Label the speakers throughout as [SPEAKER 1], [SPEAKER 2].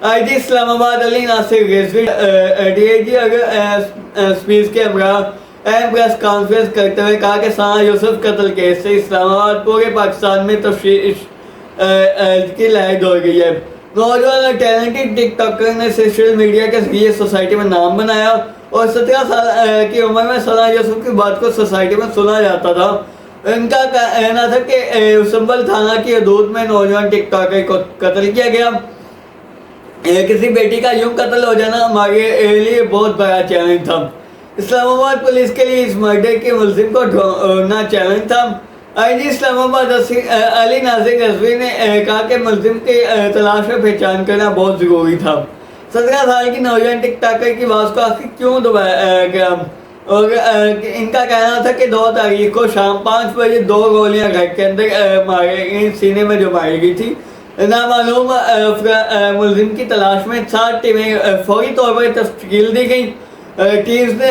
[SPEAKER 1] IG اسلام آباد علی ناصر Rizvi DIG speech کے ہمراہ اہم پریس کانفرنس کرتے ہوئے کہا کہ ثنا یوسف قتل کیس سے اسلام آباد پورے پاکستان میں تشویش کی لہر دوڑ گئی ہے۔ نوجوان اور ٹیلنٹڈ ٹک ٹاکر نے سوشل میڈیا کے ذریعے سوسائٹی میں نام بنایا اور 17 سال کی عمر میں ثنا یوسف کی بات کو سوسائٹی میں سنا جاتا تھا۔ ان کا کہنا تھا کہ سنبل تھانہ کی حدود میں نوجوان ٹک ٹاکر کو قتل کیا گیا۔ کسی بیٹی کا یوں قتل ہو جانا ہمارے لیے بہت بڑا چیلنج تھا۔ اسلام آباد پولیس کے لیے اس مرڈر کے ملزم کو ڈھونڈنا چیلنج تھا۔ IG اسلام آباد علی ناصر رضوی نے کہا کہ ملزم کی تلاش اور پہچان کرنا بہت ضروری تھا۔ 17 سال کی نوجوان ٹک ٹاکر کی آواز کو آخر کیوں دبایا گیا؟ اور ان کا کہنا تھا کہ 2 تاریخ کو شام 5 بجے 2 گولیاں گھر کے اندر مارے سینے میں جو ماری گئی تھی۔ نامعلوم ملزم کی تلاش میں 7 ٹیمیں فوری طور پر تشکیل دی گئیں۔ ٹیمز نے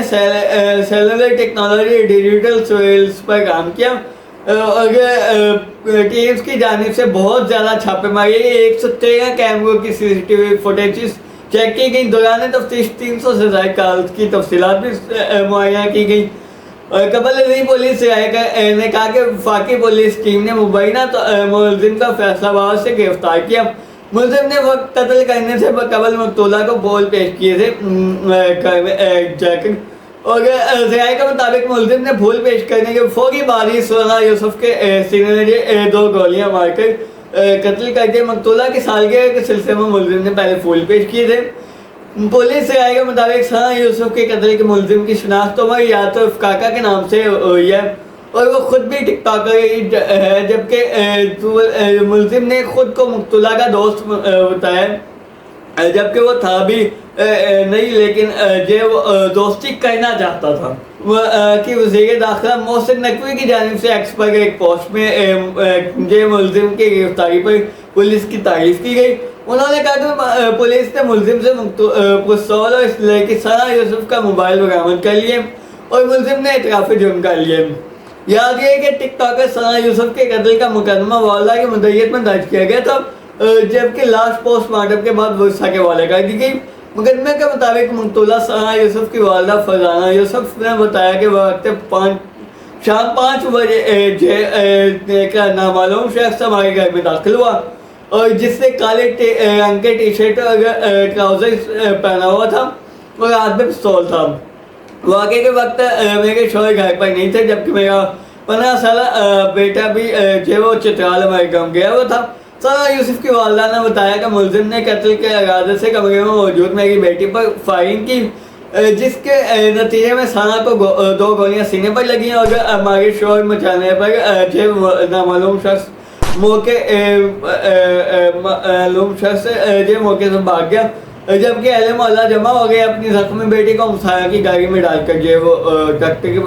[SPEAKER 1] سیلولر ٹیکنالوجی ڈیجیٹل سرویلنس پر کام کیا اور ٹیمز کی جانب سے بہت زیادہ چھاپے ماری 113 کیمروں کی CCTV فوٹیجز چیک کی گئی۔ دوران تفتیش 300 سے زائد کالز کی تفصیلات بھی معائنہ کی گئی۔ قبل ازیں پولیس نے کہا کہ وفاقی پولیس ٹیم نے مبینہ ملزم کا فیصلہ آباد سے گرفتار کیا۔ ملزم نے وقت قتل کرنے سے قبل مقتولہ کو بول پیش کیے تھے اور ذرائع کے مطابق ملزم نے بھول پیش کرنے کے فوری بعد ہی ثنا یوسف کے سینے میں 2 گولیاں مار کر قتل کر دیا۔ مقتولہ کی سالگرہ کے سلسلے میں ملزم نے پہلے پھول پیش کیے تھے۔ پولیس رائے کے مطابق ثنا یوسف کے قتل کے ملزم کی شناخت عمر یعقوب کاکا کے نام سے ہوئی ہے اور وہ خود بھی ٹک ٹاکر ہے، جبکہ ملزم نے خود کو مقتولہ کا دوست بتایا، جبکہ وہ تھا بھی نہیں، لیکن وہ دوستی کرنا چاہتا تھا۔ کہ وزیر داخلہ محسن نقوی کی جانب سے ایکس پر ایک پوسٹ میں ملزم کی گرفتاری پر پولیس کی تعریف کی گئی۔ انہوں نے کہا کہ پولیس نے ملزم سے پستول اور اسلحے کی ثنا یوسف کا موبائل برآمد کر لیے اور ملزم نے اعتراف جرم کر لیے۔ یاد رہے کہ ٹک ٹاکر ثنا یوسف کے قتل کا مقدمہ والدہ کی مدعیت میں درج کیا گیا تھا، جبکہ لاش پوسٹ مارٹم کے بعد ورثہ کے حوالے کر دی گئی۔ مقدمے کے مطابق مقتولہ ثنا یوسف کی والدہ فرزانہ یوسف نے بتایا کہ وقت شام 5 بجے کا نامعلوم شخص ہمارے گھر میں داخل ہوا اور جس نے کالے رنگ کے ٹی شرٹ اور ٹراؤزر پہنا ہوا تھا اور ہاتھ میں پستول تھا۔ واقعے کے وقت میرے شوہر گھر پر نہیں تھے، جبکہ میرا 15 سالہ بیٹا بھی وہ چترال ہمارے گاؤں گیا ہوا تھا۔ ثنا یوسف کی والدہ نے بتایا کہ ملزم نے قتل کے ارادے سے کمرے میں موجود میری بیٹی پر فائرنگ کی، جس کے نتیجے میں ثنا کو 2 گولیاں سینے پر لگیں اور ہمارے شور مچانے پر نامعلوم شخص موقع سے بھاگ گیا، جبکہ اہل محلہ جمع ہو گئے اپنی زخمی بیٹی کو مسایا کی گاڑی میں ڈال کر وہ ڈاکٹر کے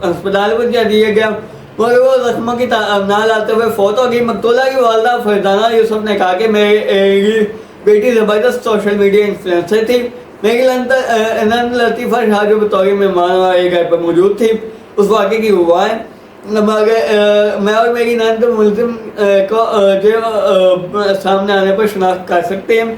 [SPEAKER 1] ہسپتال پہنچا دیا گیا، مگر وہ زخموں کی نہ لاتے ہوئے فوت ہو گئی۔ مقتولہ کی والدہ فرزانہ یوسف نے کہا کہ میری بیٹی زبردست سوشل میڈیا انفلوئنسر تھی۔ میری نند لطیفہ شاہ جو بطور مہمان ہمارے گھر پر موجود تھی اس واقعے کی گواہ ہے، مگر میں اور میری نند ملزم کو سامنے آنے پر شناخت کر سکتے ہیں۔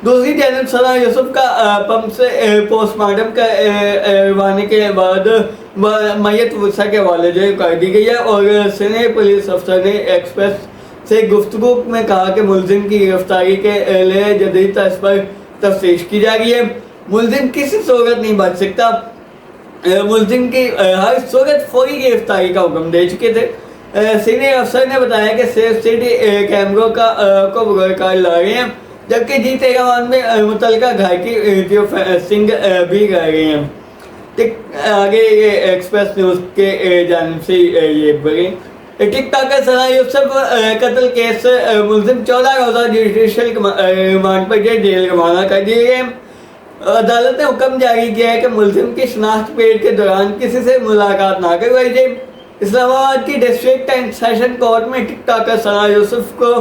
[SPEAKER 1] دوسری جانب ثنا یوسف کا پمپ سے پوسٹ مارٹم کروانے کے بعد میت ورثہ کے حوالے کر دی گئی ہے اور سینئر پولیس افسر نے ایکسپریس سے گفتگو میں کہا کہ ملزم کی گرفتاری کے لیے جدید طرز پر تفتیش کی جا رہی ہے۔ ملزم کسی صورت نہیں بچ سکتا، ملزم کی ہر صورت فوری گرفتاری کا حکم دے چکے تھے۔ سینئر افسر نے بتایا کہ سیف سٹی کیمروں کو بغیر کار لا رہے ہیں، جبکہ G13 میں متعلقہ گھر کی فینسنگ بھی کر رہی ہیں۔ آگے یہ ایکسپریس نیوز کے جانب سے یہ بڑی ٹک ٹاکر ثنا یوسف قتل کیس سے ملزم 14 روزہ جوڈیشل ریمانڈ پر جیل روانہ کر دیے گئے۔ عدالت نے حکم جاری کیا ہے کہ ملزم کی شناخت پیٹ کے دوران کسی سے ملاقات نہ کروائی جائے۔ اسلام آباد کی ڈسٹرکٹ اینڈ سیشن کورٹ میں ٹک ٹاکر ثنا یوسف کو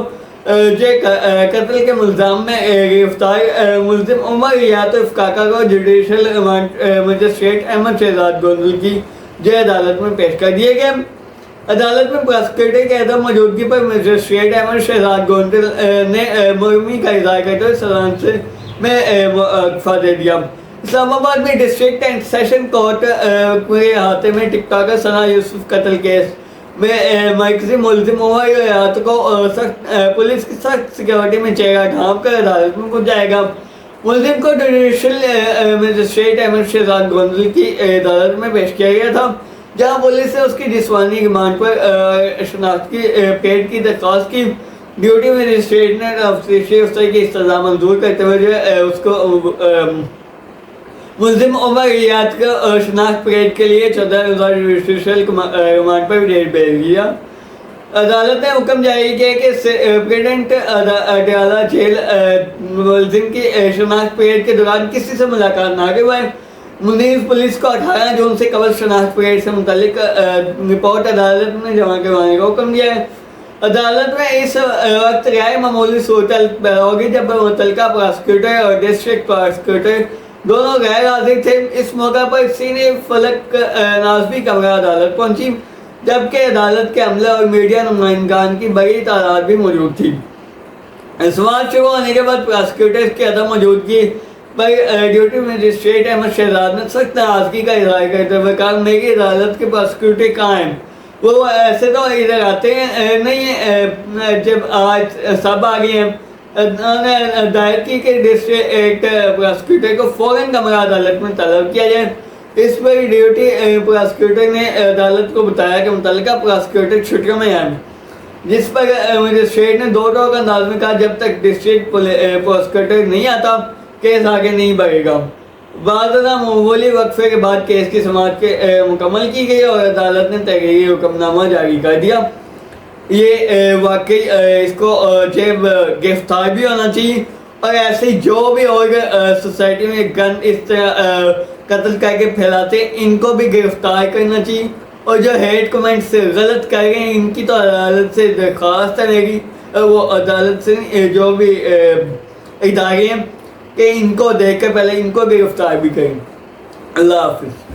[SPEAKER 1] قتل کے ملزام میں گرفتار ملزم عمر یعقوب کاکا کو جوڈیشل مجسٹریٹ احمد شہزاد گوندل کی عدالت میں پیش کر دیے گئے۔ عدالت میں پراسیکیوٹر کے عدم موجودگی پر مجسٹریٹ احمد شہزاد گوندل نے مرمی کا اظہار کرتے ہوئے سلامت میں وقفہ دے دیا۔ اسلام آباد میں ڈسٹرکٹ اینڈ سیشن کورٹ کے احاطے میں ٹک ٹاکر ثنا یوسف قتل کیس میں مرکزی ملزم عمر حیات کو پولیس کی سخت سیکورٹی میں چہرہ ڈھانپ کر عدالت میں پہنچ جائے گا۔ ملزم کو جوڈیشل مجسٹریٹ احمد شہزاد گوندل کی عدالت میں پیش کیا گیا تھا، جہاں پولیس نے اس کی جسمانی ریمانڈ پر شناخت کی پیڈ کی درخواست کی۔ ڈیوٹی مجسٹریٹ نے تفتیشی افسر کی استدعا منظور کرتے ہوئے اس کو ملزم عمر حیات کو شناخت پریڈ کے لیے 14 روزہ جوڈیشل ریمانڈ پر بھیج دیا۔ عدالت نے حکم جاری کیا کہ پریزیڈنٹ اڈیالہ جیل ملزم کی شناخت پریڈ کے دوران کسی سے ملاقات نہ کروائے۔ منیز پولیس کو 18 جون سے قبل شناخت پریڈ سے متعلق رپورٹ عدالت میں جمع کروانے کا حکم دیا ہے۔ عدالت میں اس وقت رائے معمولی صورتحال پیدا ہوگی جب متعلقہ پراسیکیوٹر اور ڈسٹرکٹ پراسیکیوٹر دونوں غیر حاضر تھے۔ اس موقع پر سینئر فلک نازمی کمرہ عدالت پہنچی، جبکہ عدالت کے عملے اور میڈیا نمائندگان کی بڑی تعداد بھی موجود تھی۔ سماعت شروع ہونے کے بعد پراسیکیوٹر کی عدم موجودگی پر ڈیوٹی مجسٹریٹ احمد شہزاد نے سخت ناراضگی کا اظہار کرتے ہوئے کہا، میری عدالت کے پراسیکیوٹر کہاں ہیں؟ وہ ایسے تو ادھر آتے ہیں نہیں ہیں جب آج سب آ گئے ہیں۔ انہوں نے دائر کی کہ ڈسٹرکٹ پراسیکیوٹر کو فوراً کمرہ عدالت میں طلب کیا جائے۔ اس پر ڈیوٹی پراسیکیوٹر نے عدالت کو بتایا کہ متعلقہ پراسیکیوٹر چھٹیوں میں ہیں، جس پر مجسٹریٹ نے دو ٹوک انداز میں کہا، جب تک ڈسٹرکٹ پراسیکیوٹر نہیں آتا کیس آگے نہیں بڑھے گا۔ بعد ازاں معمولی وقفے کے بعد کیس کی سماعت مکمل کی گئی اور عدالت نے تحریری حکم نامہ جاری کر دیا۔ یہ واقعی اس کو گرفتار بھی ہونا چاہیے، اور ایسے جو بھی اور سوسائٹی میں گن اس طرح قتل کر کے پھیلاتے ہیں ان کو بھی گرفتار کرنا چاہیے، اور جو ہیٹ کمنٹس غلط کر رہے ہیں ان کی تو عدالت سے درخواست ہے میری، وہ عدالت سے جو بھی ادارے ہیں کہ ان کو دیکھ کر پہلے ان کو گرفتار بھی کریں۔ اللہ حافظ۔